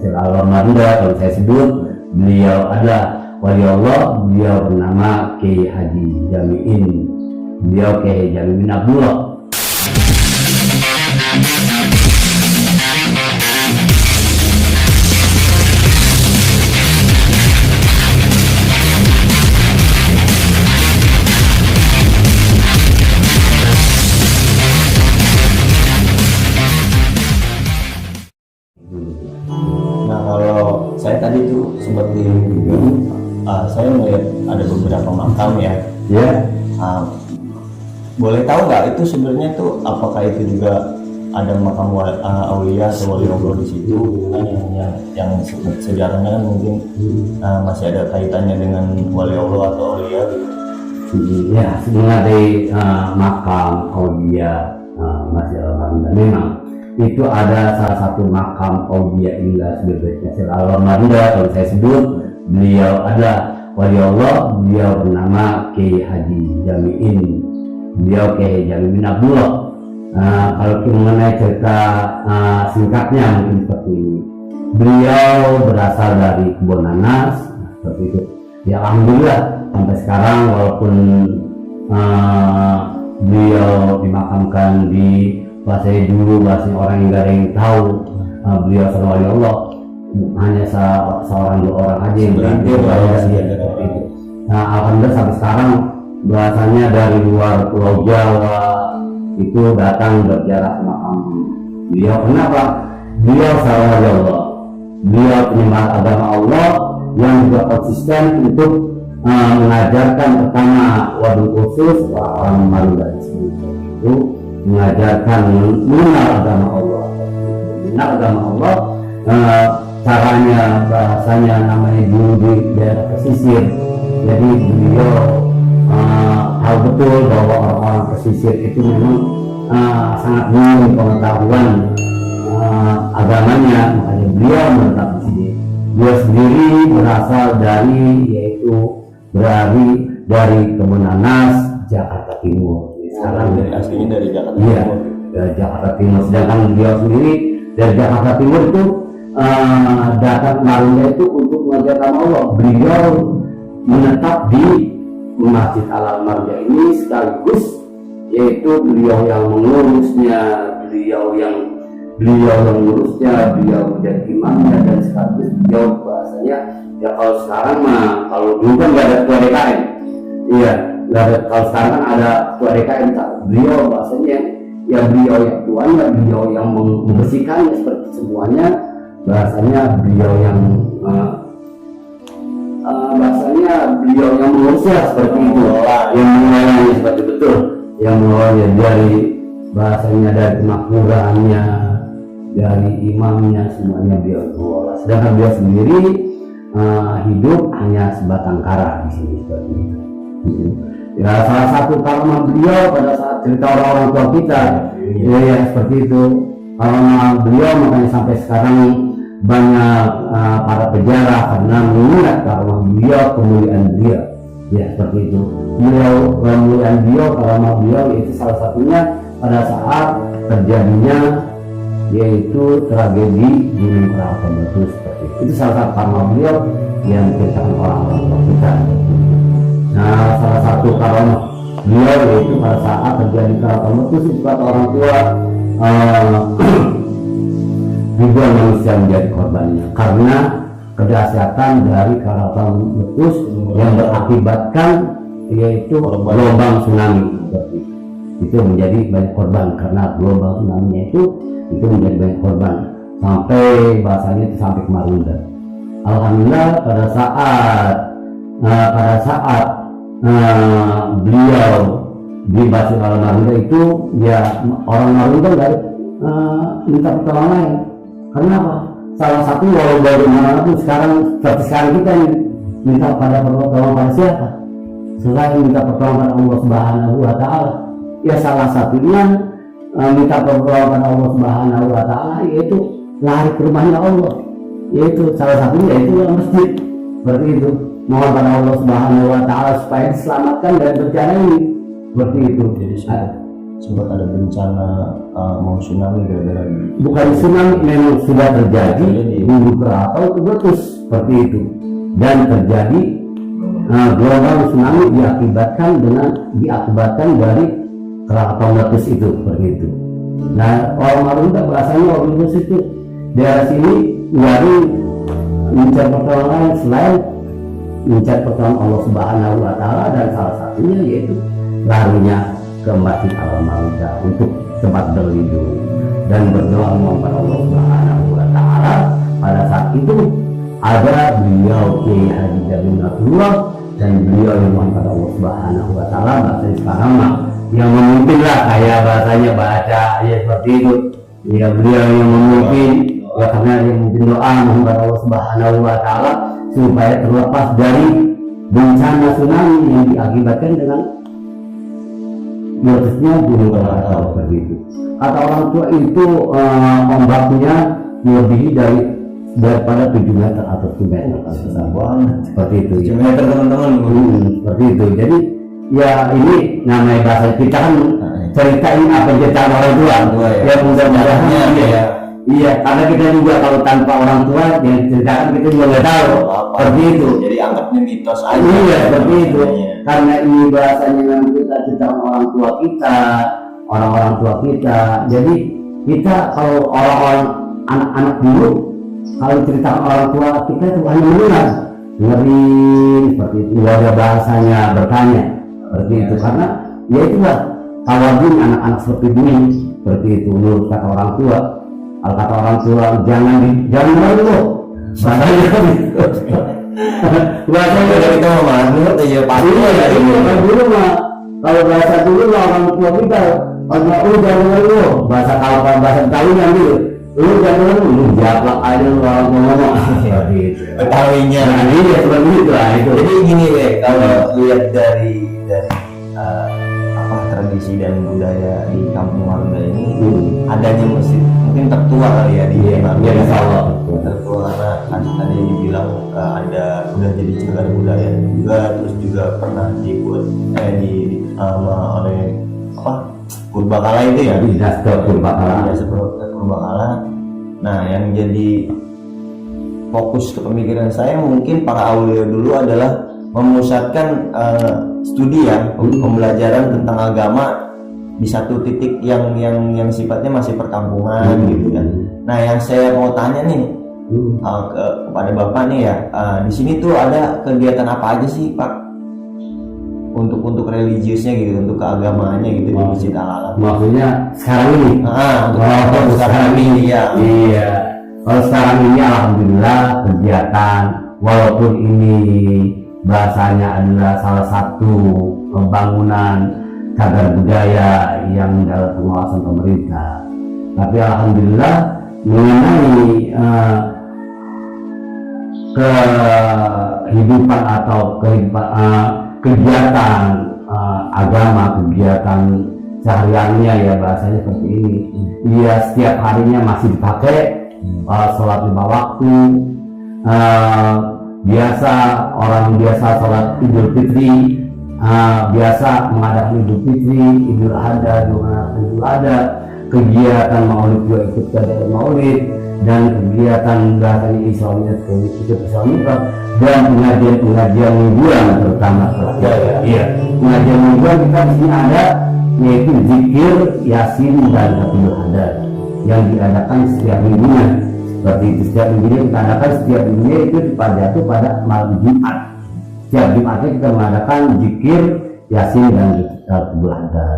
Hasil Al-Marunda kalau saya sebut, beliau adalah wali Allah. Beliau bernama Kiai Haji Jami'in. Beliau Kiai Jami'in Abdullah. Nah, kalau saya tadi tuh sempat di video, saya melihat ada beberapa makam ya. Ya. Boleh tahu nggak itu sebenarnya tuh apakah itu juga ada makam aulia atau wali Allah di situ? Yang sejarahnya kan mungkin masih ada kaitannya dengan wali Allah atau aulia gitu. Ya, sebenarnya makam aulia masih Al-Marunda. Memang itu ada salah satu makam aulia Ilyas bin Hasil Al-Marunda kalau saya sebut, beliau adalah wali Allah. Beliau bernama Kiai Haji Jami'in. Beliau Kiai Jami'in Abdullah. Kalau mengenai cerita singkatnya mungkin seperti ini. Beliau berasal dari kebun nanas, seperti itu. Ya alhamdulillah sampai sekarang walaupun beliau dimakamkan di bahasa dulu, bahasa orang yang gak ada yang tahu beliau seorang wali Allah, hanya seorang dua orang aja yang berarti seperti itu. Nah alhamdulillah sampai sekarang bahasanya dari luar Pulau Jawa itu datang berziarah ke makam beliau. Kenapa? Beliau seorang wali Allah, beliau penyembah agama Allah yang juga konsisten untuk mengajarkan pertama wabil khusus orang Marunda itu mengajarkan mengenal agama Allah. Mengenal agama Allah caranya bahasanya namanya dulu di daerah pesisir. Jadi beliau tahu betul bahwa orang-orang pesisir itu memang sangat minim pengetahuan agamanya, makanya beliau menetap di sini. Beliau sendiri berasal dari Kebun Nanas, Jakarta Timur. Sekarang aslinya dari Jakarta Timur. Iya, dari Jakarta Timur. Sedangkan beliau sendiri dari Jakarta Timur itu datang ke Marunda itu untuk mengajarkan Allah. Beliau menetap di Masjid Al-Marunda ini sekaligus yaitu beliau yang mengurusnya, beliau menjadi imamnya, dan sekaligus beliau bahasanya ya kalau sekarang mah, kalau dulu kan nggak ada ketua DKM, iya nggak ada, kalau sekarang kan ada ketua DKM, beliau bahasanya ya beliau yang tuanya, beliau yang membersihkannya seperti semuanya, bahasanya beliau yang mengurusnya seperti itu, yang mengelolanya seperti betul, yang mengelolanya dari bahasanya, dari kemakmurannya, dari imamnya, semuanya beliau mengelola. Sedangkan beliau sendiri hidup hanya sebatang kara di sini seperti itu. Ya salah satu karma beliau pada saat cerita orang-orang tua kita, ya seperti itu. Karma beliau makanya sampai sekarang banyak para pejarah karena mengingat karma beliau, kemuliaan beliau. Ya seperti itu. Kemuliaan beliau, karma beliau yaitu salah satunya pada saat terjadinya yaitu tragedi Gunung Krakatau itu seperti itu. Itu salah satu karma beliau yang diceritakan orang-orang tua kita. Nah, salah satu karma beliau yaitu pada saat terjadi Krakatau itu kata orang tua ribuan manusia menjadi korbannya karena kedahsyatan dari Krakatau meletus yang berakibatkan yaitu gelombang tsunami seperti itu. Itu menjadi banyak korban karena gelombang tsunami itu menjadi banyak korban sampai bahasanya itu sampai ke Marunda. Alhamdulillah pada saat beliau di Masjid Al-Marunda itu ya orang Marunda nggak minta pertolongan lain. Karena apa? Salah satu walau bagaimanapun sekarang seperti sekarang kita yang minta pada pertolongan pada siapa? Selain minta pertolongan pada Allah Subhanahu wa Ta'ala, ya salah satunya minta pertolongan pada Allah Subhanahu wa Ta'ala yaitu lari ke rumahnya Allah, yaitu salah satunya yaitu masjid seperti itu. Mohon pada Allah Subhanahu wa Ta'ala supaya diselamatkan dari bencana ini seperti itu. sempat ada bencana mau tsunami gara-gara bukan tsunami, memang sudah terjadi beberapa itu betul seperti itu, dan terjadi gelombang tsunami diakibatkan dari Krakatau meletus itu seperti itu. Nah, orang Marunda bahasanya orang Indonesia itu daerah sini dari mencari pertolongan selain mencari pertolongan Allah Subhanahu wa Ta'ala, dan salah satunya yaitu larinya ke Masjid Al-Marunda untuk tempat berlindung dan berdoa kepada Allah Subhanahu wa Ta'ala. Pada saat itu ada beliau Kiai Haji Jabir Nasrullah dan beliau yang kepada Allah Subhanahu wa Ta'ala, bahasa sekarang yang memimpin lah, kayak bahasanya baca ya seperti itu ya, beliau yang memimpin ya, karena dia memimpin doa kepada Allah Subhanahu wa Ta'ala supaya terlepas dari bencana tsunami yang diakibatkan dengan meletusnya gunung Krakatau seperti itu. Kata orang tua itu ombaknya melebihi daripada 7 meter atau 10 meter seperti itu. 7 meter teman-teman. Seperti itu. Jadi ya ini namanya bahasa kita kan ceritain apa yang kita orang tua ya, mudah-mudahan ya. Iya, karena kita juga kalau tanpa orang tua yang ceritakan kita juga nggak tahu seperti itu. Jadi anggapnya mitos aja. Iya seperti itu. Karena ini bahasanya memang kita cerita orang tua kita, orang-orang tua kita. Jadi kita kalau orang-orang anak-anak dulu kalau cerita orang tua kita itu hanya mendengar, ngeri seperti itu. Tidak ada bahasanya bertanya seperti itu, karena ya itulah tawadun anak-anak seperti ini seperti itu menurut kata orang tua. Kalau kata orang tua jangan dulu bahasanya bahasanya kita mau manut aja pasti ya ini kan dulu mah, kalau bahasa dulu lah orang tua kita kalau jangan dulu bahasa Betawi yang dulu lu jangan dulu japlak aja orang ngomong seperti itu Betawinya. Nah iya seperti itu lah itu. Jadi gini deh, kalau lihat dari tradisi dan budaya di Kampung Marunda ini adanya masjid mungkin tertua kali ya di Marunda. Ya insya Allah tertua karena tadi dibilang udah jadi cagar budaya juga, terus juga pernah dibuat oleh Purbakala itu ya, dinas ke Purbakala. Ya seperti Purbakala. Nah yang jadi fokus ke pemikiran saya mungkin para aulia dulu adalah memusatkan studi ya, pembelajaran tentang agama di satu titik yang sifatnya masih perkampungan gitu kan. Nah yang saya mau tanya nih kepada Bapak nih ya, di sini tuh ada kegiatan apa aja sih Pak untuk religiusnya gitu, untuk keagamaannya gitu di Masjid Al-Alam? Maksudnya sekarang ini? Untuk sekarang ini ya. Iya. Kalau sekarang ini alhamdulillah kegiatan, walaupun ini bahasanya adalah salah satu pembangunan cagar budaya yang dalam pengawasan pemerintah, tapi alhamdulillah mengenai kehidupan atau kegiatan agama, kegiatan sehariannya ya bahasanya seperti ini. Dia setiap harinya masih dipakai sholat 5 waktu. Orang biasa sholat Idul Fitri, biasa mengadakan Idul Fitri, Idul Adha, kegiatan Maulid juga ikut kegiatan Maulid, dan kegiatan bahasanya Islamnya ikut Islamika, dan pengajian mingguan terutama iya, pengajian mingguan kita di sini ada yaitu zikir, yasin, dan Idul Adha yang diadakan setiap minggunya. Seperti itu, setiap minggunya kita adakan, setiap minggunya itu jatuh pada malam Jumat. Setiap Jumatnya kita mengadakan zikir, yasin, dan Idul Adha.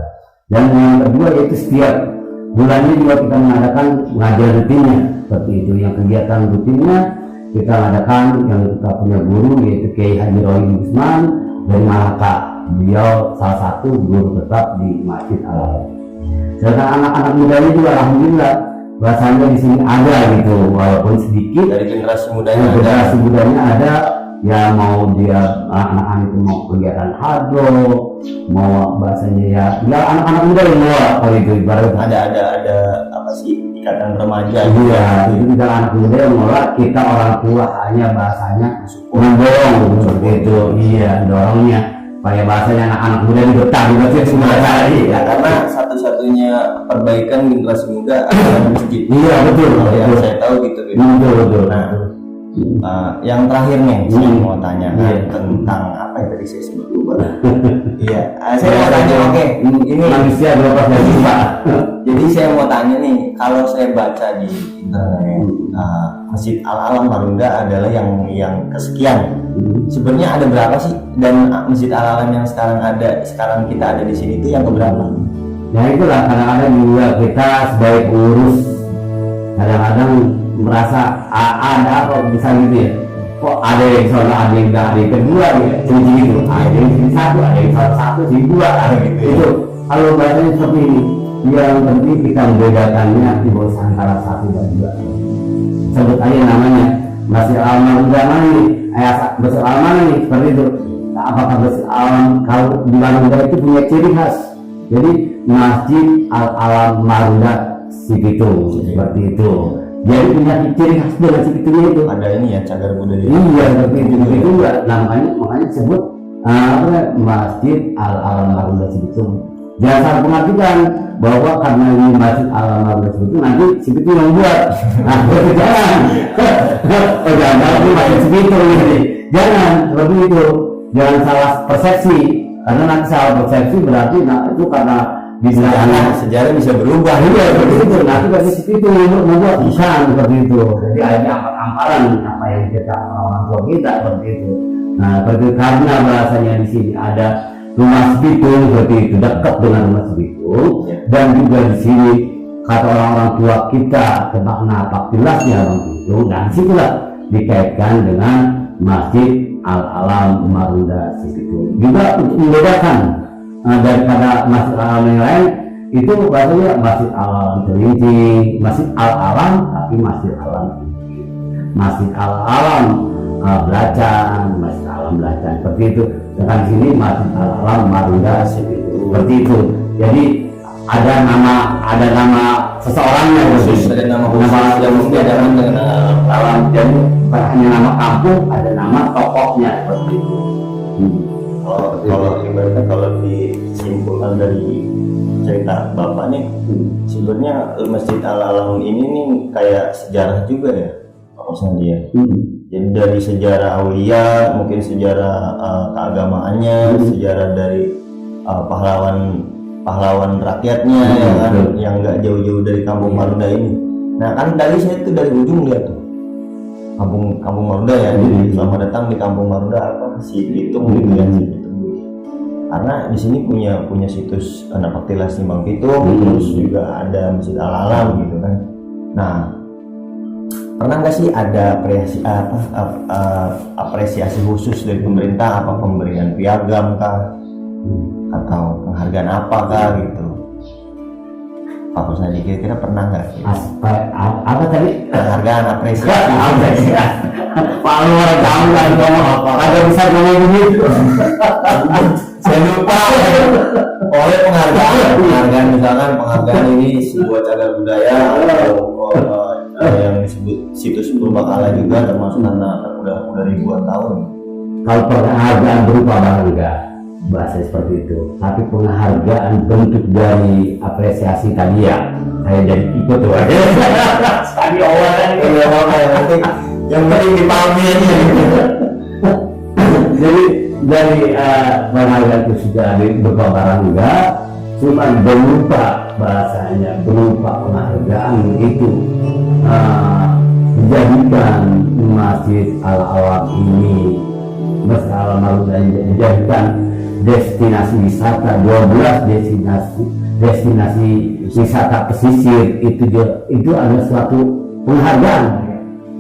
Dan yang kedua yaitu setiap bulannya juga kita mengadakan ngajar rutinnya seperti itu. Yang kegiatan rutinnya kita mengadakan yang kita punya guru yaitu Kiai Haji Rohim Usman dari Malaka. Beliau salah satu guru tetap di Masjid Al-Alam. Sedangkan anak-anak mudanya juga alhamdulillah bahasanya di sini ada gitu, walaupun sedikit dari generasi mudanya ada ya, mau dia anak-anak itu mau kegiatan hado, mau bahasanya ya anak-anak muda yang mau kalau itu ibarat ada apa sih ikatan remaja iya itu kita anak muda yang mau, kita orang tua hanya bahasanya mendorong seperti itu, iya dorongnya supaya bahasanya anak-anak muda di betah di masjid semua kali ya, karena satu-satunya perbaikan generasi muda adalah masjid. Iya betul. Yang saya tahu gitu. Betul. Nah, yang terakhir nih saya mau tanya tentang apa yang tadi saya sebut lupa. Iya, saya mau tanya. Oke, ini manusia berapa dari Pak? Jadi saya mau tanya nih, kalau saya baca di internet, Masjid Al-Alam Marunda adalah yang kesekian. Sebenarnya ada berapa sih? Dan Masjid Al-Alam yang sekarang kita ada di sini itu yang keberapa? Ya itulah, kadang-kadang juga kita sebagai pengurus kadang-kadang merasa ada apa bisa gitu ya, kok ada yang soal ada yang kedua ya, gitu, ada yang satu, ada yang salah satu, jadi dua gitu. Itu kalau bahasanya seperti ini, yang penting kita membedakannya di bawah antara satu dan dua. Sebut aja namanya Masjid Al-Alam Marunda mana nih, Masjid Al-Alam mana nih, seperti itu. Nah, apakah Masjid Al-Alam kalau di Marunda itu punya ciri khas? Jadi Masjid Al-Alam Marunda Cibitung seperti itu. Jadi punya ciri khas dengan Cibitungnya itu. Ada ini ya, cagar budaya. Iya seperti itu juga. Makanya disebut Masjid Al-Alam Marunda Cibitung. Jangan salah pengertian bahwa karena ini Masjid Al-Alam Marunda Cibitung nanti Cibitung yang buat. Nah, jangan. Jangan Masjid Cibitung ini. Jangan seperti itu. Jangan salah persepsi. Karena nanti salah persepsi berarti itu karena sejarah bisa berubah. Iya seperti itu. Nanti dari situ membuat bukan seperti itu. Jadi akhirnya amparan apa yang kita orang tua kita seperti itu. Nah seperti karena bahasanya di sini ada rumah Cibitung seperti itu, dekat dengan rumah Cibitung dan juga di sini kata orang-orang tua kita tentang napak jelasnya orang itu, dan situlah dikaitkan dengan Masjid Al-Alam Marunda Cibitung. Juga untuk membedakan daripada Masjid Al-Alam yang lain itu bahasanya Masjid Al-Alam Cilincing, Masjid Al-Alam tapi Masjid Al-Alam Masjid Al-Alam Belacan, Masjid Al-Alam Belacan seperti itu. Dengan sini Masjid Al-Alam Marunda seperti itu. Jadi ada nama seseorangnya khusus, ada nama yang membedakan dengan Alam. Jadi bukan hanya nama kampung, ada nama tokohnya seperti itu. Kalau ibaratnya kalau disimpulkan dari cerita bapak nih, sebenarnya Masjid Al-Alam ini nih kayak sejarah juga ya, maksudnya dia. Jadi dari sejarah Aulia, mungkin sejarah keagamaannya, sejarah dari pahlawan rakyatnya, ya kan, yang nggak jauh-jauh dari Kampung Marunda ini. Nah kan dari saya tuh dari ujung lihat tuh Kampung Marunda ya. Jadi selamat datang di Kampung Marunda apa Cibitung gitu ya. Karena di sini punya situs Napaktilas Timbang Pitung, terus juga ada Masjid Al-Alam gitu kan. Nah, pernah nggak sih ada apresiasi khusus dari pemerintah, apa pemberian piagam kah, atau penghargaan apa kah gitu? Pak Kusnadi kira-kira pernah nggak? Apa tadi? Penghargaan, apresiasi. Pak luar kamu kan ngomong apa? Agak bisa ngomong begitu. Saya lupa. Oleh penghargaan misalkan penghargaan ini sebuah cagar budaya atau yang disebut situs purbakala juga, termasuk karena udah ribuan tahun. Kalau penghargaan berupa barang enggak, bahasa seperti itu. Tapi penghargaan bentuk dari apresiasi tadi ya, saya jadi ikut tuh aja. Tadi awalnya nanti yang penting dipahami aja. Jadi dari penghargaan itu sudah ada berupa barang enggak, cuma berupa bahasanya berupa penghargaan itu dijadikan Masjid Al-Alam ini, Masjid Al-Alam Marunda dijadikan destinasi wisata, 12 destinasi wisata pesisir. Itu adalah suatu penghargaan.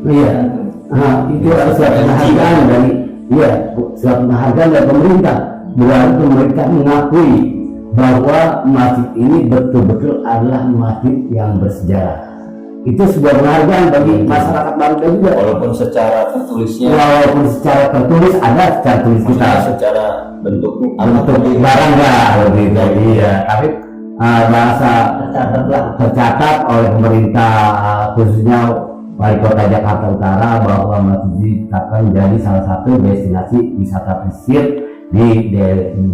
Iya, itu adalah suatu penghargaan dari suatu penghargaan dari pemerintah. Berarti mereka mengakui bahwa masjid ini betul-betul adalah masjid yang bersejarah. Itu sebuah penghargaan bagi masyarakat Marunda juga. Walaupun secara tertulis ada secara tulis kita, secara bentuk barang enggak begitu. Iya, tapi bahasa tercatat oleh pemerintah khususnya Wali Kota Jakarta Utara bahwa masjid akan menjadi salah satu destinasi wisata pesisir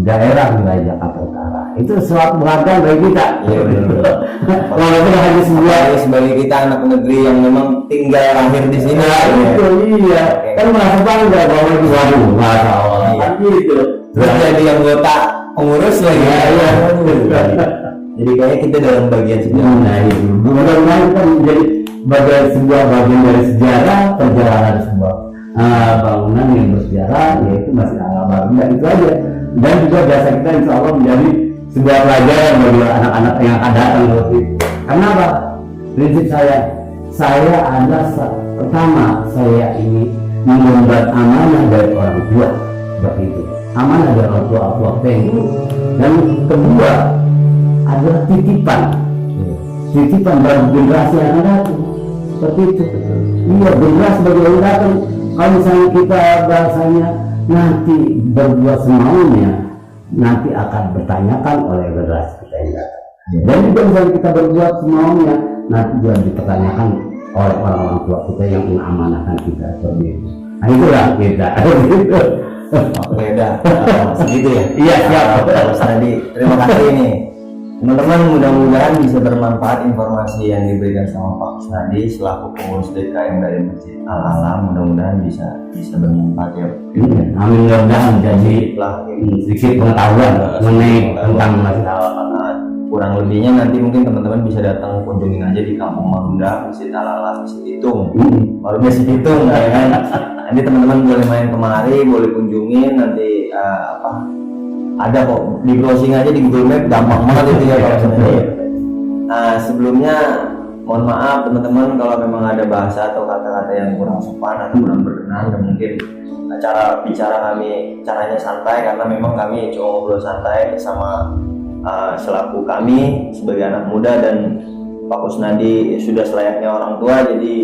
daerah wilayah Jakarta Utara. Itu suatu penghargaan bagi kita. Iya benar. Walaupun hanya sebuah Apalagi sebagai kita anak negeri yang memang tinggal lahir di sini. nah, itu iya. Kan merasa bangga bahwa itu waduh, masya Allah. Iya. Kan gitu. Terus jadi anggota pengurus lagi. Iya, iya. Jadi kayaknya kita dalam bagian sejarah. Nah itu mudah-mudahan kan menjadi bagian dari sejarah perjalanan sebuah bangunan yang bersejarah, yaitu Masjid Al-Akbar. Dan itu aja. Dan juga jasa kita insya Allah menjadi sebuah pelajaran bagi anak-anak yang akan datang seperti itu. Karena apa? Prinsip saya adalah pertama saya ini mengemban amanah dari orang tua seperti itu. Amanah dari orang tua itu. Dan kedua adalah titipan bagi generasi yang akan datang seperti itu. Iya, generasi bagi yang datang. Kalau misalnya kita bahasanya nanti berbuat semaunya, nanti akan bertanyakan oleh generasi kita yang datang. Dan juga misalnya kita berbuat semaunya, nanti juga dipertanyakan oleh orang-orang tua kita yang mengamanahkan kita seperti itu. Nah itulah kita. Oke, dah. Segitu ya. Iya, siap. Terus tadi terima kasih nih. Teman-teman, mudah-mudahan bisa bermanfaat informasi yang diberikan sama Pak Kusnadi selaku pengurus DKM dari Masjid Al-Alam. Mudah-mudahan bisa bermanfaat ya. Amin, mudah-mudahan menjadi sedikit pengetahuan mengenai tentang Masjid Al-Alam. Kurang lebihnya nanti mungkin teman-teman bisa datang kunjungin aja di Kampung Marunda, Masjid Al-Alam, Masjid Hitung. Baru Masjid Hitung ya kan. Nanti teman-teman boleh main kemari, boleh kunjungin nanti ada kok di browsing aja di Google Map, gampang banget itu ya kalau sebenarnya. Nah sebelumnya mohon maaf teman-teman kalau memang ada bahasa atau kata-kata yang kurang sopan atau kurang berkenan, dan mungkin cara bicara kami caranya santai karena memang kami cuma ngobrol santai sama selaku kami sebagai anak muda, dan Pak Kusnadi sudah selayaknya orang tua, jadi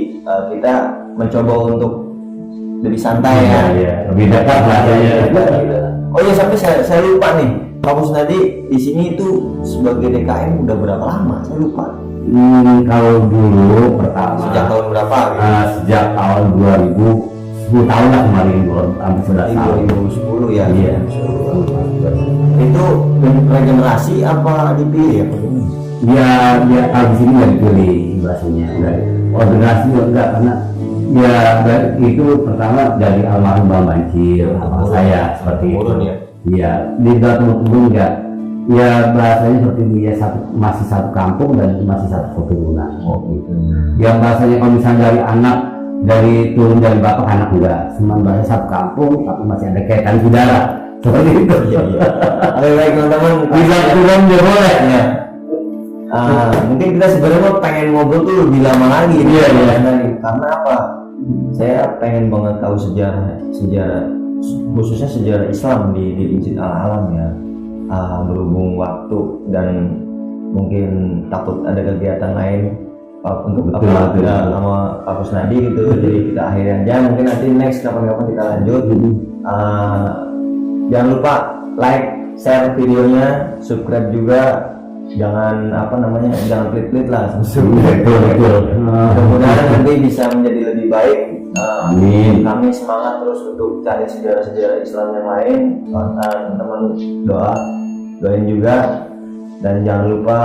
kita mencoba untuk lebih santai ya. Lebih dekat lah ya. Oh iya, sampai saya lupa nih, Pak Kusnadi di sini itu sebagai DKM udah berapa lama? Saya lupa. Kalau dulu pertama Sejak tahun berapa? sejak tahun 2010 tahun lah kemarin, hampir sudah tahun 2010 ya. Iya. Itu regenerasi apa dipilih ya? Dia kalau di sini nggak dipilih bahasanya, organisasi enggak, karena itu pertama dari almarhum Bang Bancir, abang saya seperti itu. Ya? Iya, di Turun enggak. Ya bahasanya seperti dia masih satu kampung dan masih satu keturunan. Oh gitu. Yang bahasanya kalau misalnya dari anak, turun dari bapak anak enggak, cuma bahasa satu kampung tapi masih ada kaitan saudara seperti itu. Iya. Oke baik teman-teman, bisa turun dia boleh ya. Mungkin kita sebenarnya pengen ngobrol tuh lebih lama lagi. Iya. Karena apa? Saya pengen banget tahu sejarah khususnya sejarah Islam di Masjid Al-Alam ya. Berhubung waktu dan mungkin takut ada kegiatan lain untuk sama Pak Kusnadi gitu, jadi kita akhiri aja. Mungkin nanti next kapan-kapan kita lanjut. Jangan lupa like, share videonya, subscribe juga. Jangan jangan klik-klik lah. Mudah-mudahan nanti bisa menjadi lebih baik. Amin. Kami semangat terus untuk cari sejarah-sejarah Islam yang lain. Teman-teman doain juga, dan jangan lupa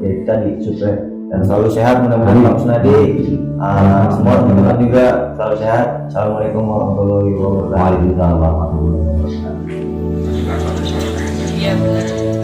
ya tadi subscribe dan selalu sehat. Mudah-mudahan Pak Kusnadi semua teman-teman juga selalu sehat. Assalamualaikum warahmatullahi wabarakatuh. Waalaikumsalam warahmatullahi wabarakatuh. Iya benar.